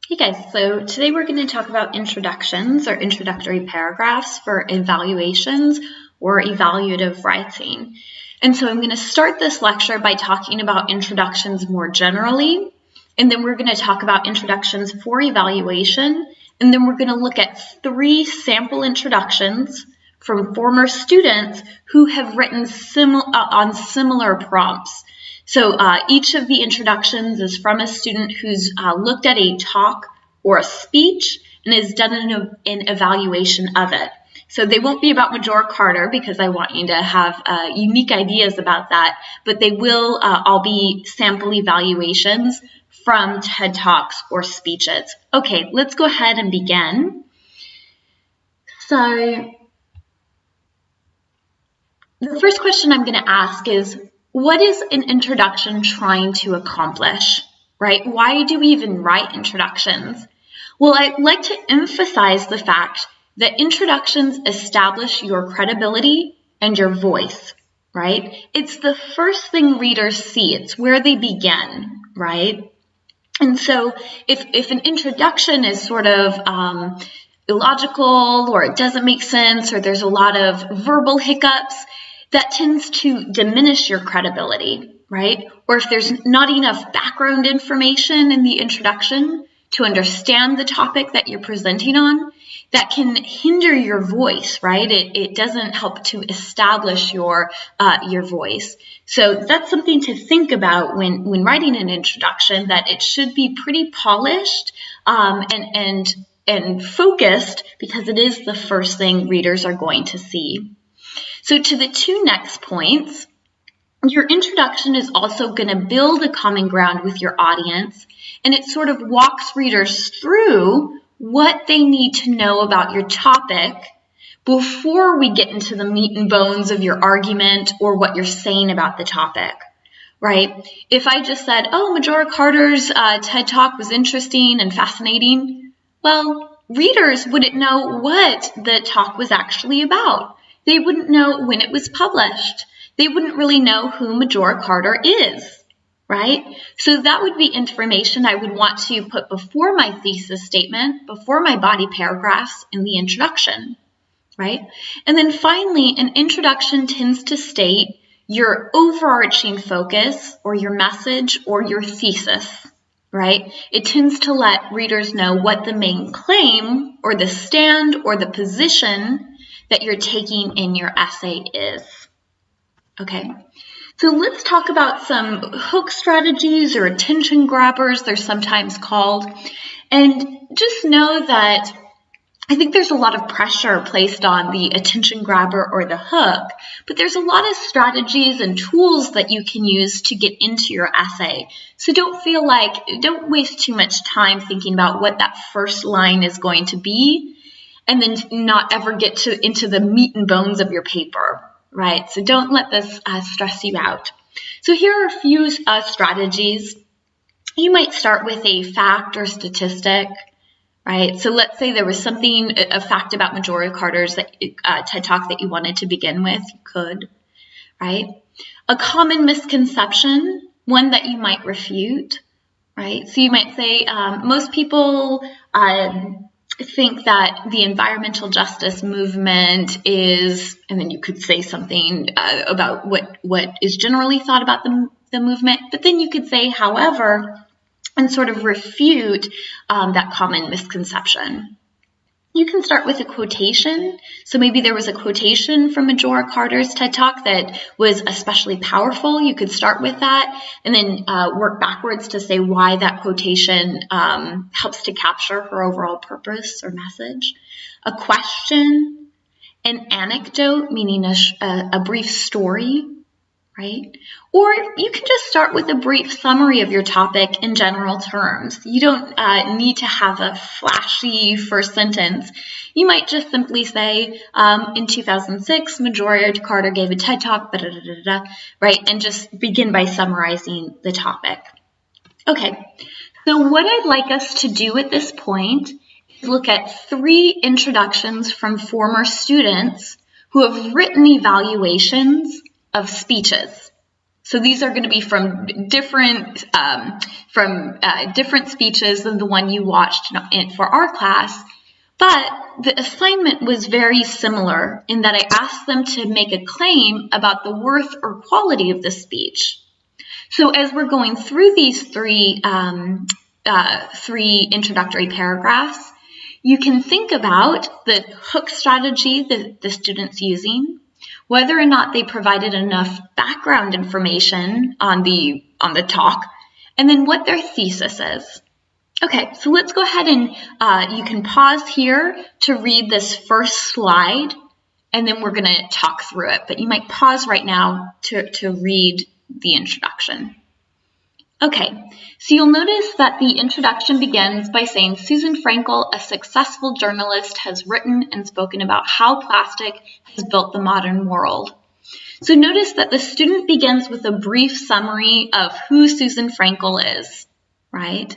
Hey guys, so today we're going to talk about introductions or introductory paragraphs for evaluations or evaluative writing. And so I'm going to start this lecture by talking about introductions more generally, and then we're going to talk about introductions for evaluation, and then we're going to look at 3 sample introductions from former students who have written on similar prompts. So each of the introductions is from a student who's looked at a talk or a speech and has done an evaluation of it. So they won't be about Majora Carter because I want you to have unique ideas about that, but they will all be sample evaluations from TED Talks or speeches. Okay, let's go ahead and begin. So the first question I'm going to ask is, what is an introduction trying to accomplish, right? Why do we even write introductions? Well, I'd like to emphasize the fact that introductions establish your credibility and your voice, right? It's the first thing readers see. It's where they begin, right? And so if an introduction is sort of illogical or it doesn't make sense or there's a lot of verbal hiccups, that tends to diminish your credibility, right? Or if there's not enough background information in the introduction to understand the topic that you're presenting on, that can hinder your voice, right? It doesn't help to establish your voice. So that's something to think about when writing an introduction, that it should be pretty polished and focused, because it is the first thing readers are going to see. So to the 2 next points, your introduction is also going to build a common ground with your audience, and it sort of walks readers through what they need to know about your topic before we get into the meat and bones of your argument or what you're saying about the topic, right? If I just said, oh, Majora Carter's TED Talk was interesting and fascinating, well, readers wouldn't know what the talk was actually about. They wouldn't know when it was published. They wouldn't really know who Majora Carter is, right? So that would be information I would want to put before my thesis statement, before my body paragraphs in the introduction, right? And then finally, an introduction tends to state your overarching focus or your message or your thesis, right? It tends to let readers know what the main claim or the stand or the position that you're taking in your essay is. Okay, so let's talk about some hook strategies or attention grabbers, they're sometimes called. And just know that I think there's a lot of pressure placed on the attention grabber or the hook, but there's a lot of strategies and tools that you can use to get into your essay. So don't waste too much time thinking about what that first line is going to be, and then not ever get into the meat and bones of your paper, right? So don't let this stress you out. So here are a few strategies. You might start with a fact or statistic, right? So let's say there was a fact about Majora Carter's TED Talk that you wanted to begin with, you could, right? A common misconception, one that you might refute, right? So you might say, most people think that the environmental justice movement is, and then you could say something about what is generally thought about the movement, but then you could say, however, and sort of refute that common misconception. You can start with a quotation. So maybe there was a quotation from Majora Carter's TED Talk that was especially powerful. You could start with that and then work backwards to say why that quotation helps to capture her overall purpose or message. A question, an anecdote, meaning a brief story, right? Or you can just start with a brief summary of your topic in general terms. You don't need to have a flashy first sentence. You might just simply say, in 2006, Majora Carter gave a TED Talk, right? And just begin by summarizing the topic. Okay, so what I'd like us to do at this point is look at 3 introductions from former students who have written evaluations of speeches. So these are going to be from different speeches than the one you watched for our class. But the assignment was very similar in that I asked them to make a claim about the worth or quality of the speech. So as we're going through these three introductory paragraphs, you can think about the hook strategy that the student's using, whether or not they provided enough background information on the talk, and then what their thesis is. Okay, so let's go ahead and you can pause here to read this first slide, and then we're going to talk through it. But you might pause right now to read the introduction. Okay, so you'll notice that the introduction begins by saying, Susan Frankel, a successful journalist, has written and spoken about how plastic has built the modern world. So notice that the student begins with a brief summary of who Susan Frankel is, right?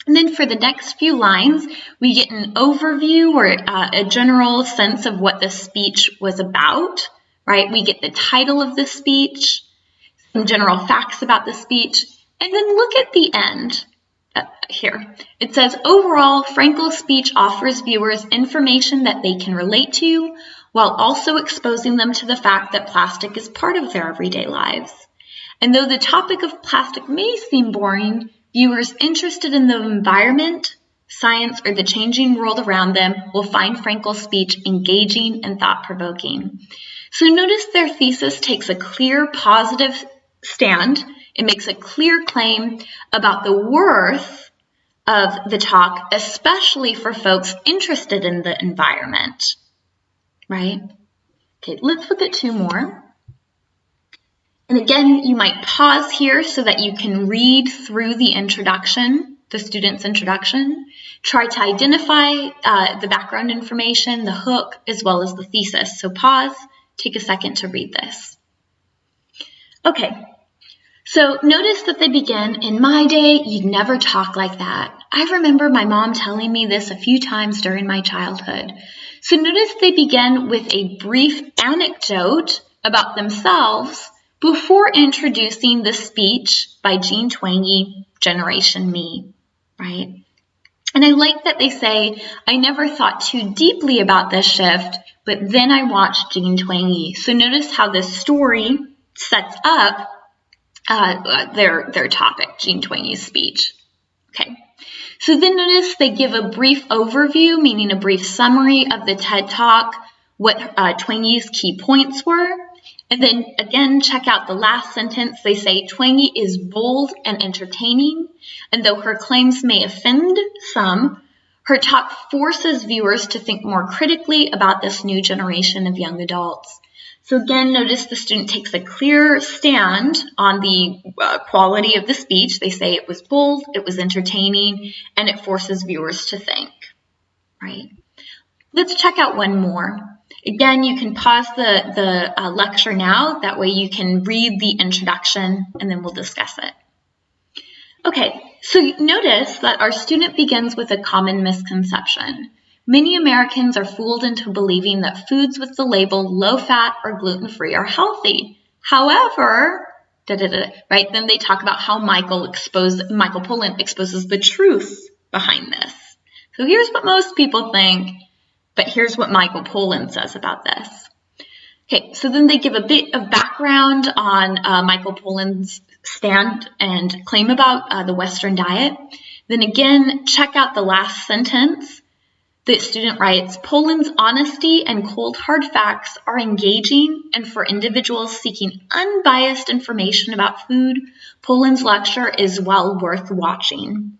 And then for the next few lines, we get an overview or a general sense of what the speech was about, right? We get the title of the speech, some general facts about the speech, and then look at the end here. It says, overall, Frankel's speech offers viewers information that they can relate to, while also exposing them to the fact that plastic is part of their everyday lives. And though the topic of plastic may seem boring, viewers interested in the environment, science, or the changing world around them will find Frankel's speech engaging and thought-provoking. So notice their thesis takes a clear, positive stand. It makes a clear claim about the worth of the talk, especially for folks interested in the environment, right? Okay, let's look at two more. And again, you might pause here so that you can read through the introduction, the student's introduction. Try to identify the background information, the hook, as well as the thesis. So pause, take a second to read this. Okay, so notice that they begin, in my day, you'd never talk like that. I remember my mom telling me this a few times during my childhood. So notice they begin with a brief anecdote about themselves before introducing the speech by Jean Twenge, Generation Me, right? And I like that they say, I never thought too deeply about this shift, but then I watched Jean Twenge. So notice how this story sets up their topic, Jean Twenge's speech. Okay, so then notice they give a brief overview, meaning a brief summary of the TED Talk, what Twenge's key points were. And then again, check out the last sentence. They say, Twenge is bold and entertaining, and though her claims may offend some, her talk forces viewers to think more critically about this new generation of young adults. So again, notice the student takes a clear stand on the quality of the speech. They say it was bold, it was entertaining, and it forces viewers to think, right? Let's check out one more. Again, you can pause the lecture now. That way you can read the introduction, and then we'll discuss it. Okay, so notice that our student begins with a common misconception. Many Americans are fooled into believing that foods with the label low-fat or gluten-free are healthy. However, right? Then they talk about how Michael Pollan exposes the truth behind this. So here's what most people think, but here's what Michael Pollan says about this. Okay, so then they give a bit of background on Michael Pollan's stand and claim about the Western diet. Then again, check out the last sentence. The student writes, Pollan's honesty and cold hard facts are engaging, and for individuals seeking unbiased information about food, Pollan's lecture is well worth watching.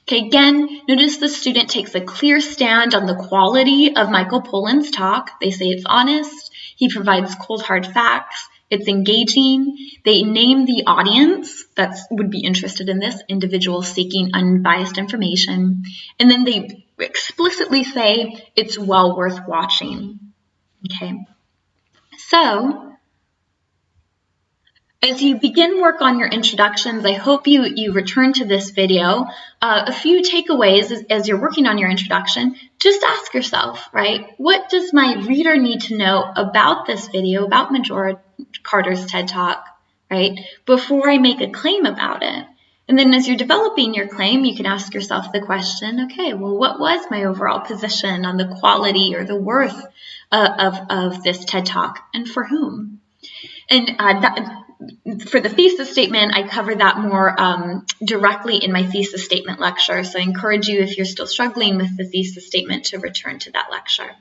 Okay, again, notice the student takes a clear stand on the quality of Michael Pollan's talk. They say it's honest, he provides cold hard facts, it's engaging. They name the audience that would be interested in this, individuals seeking unbiased information, and then they explicitly say it's well worth watching. Okay, so as you begin work on your introductions, I hope you return to this video. A few takeaways as you're working on your introduction, just ask yourself, right, what does my reader need to know about this video, about Majora Carter's TED Talk, right? Before I make a claim about it. And then as you're developing your claim, you can ask yourself the question, okay, well, what was my overall position on the quality or the worth of this TED Talk, and for whom? And for the thesis statement, I cover that more directly in my thesis statement lecture. So I encourage you, if you're still struggling with the thesis statement, to return to that lecture.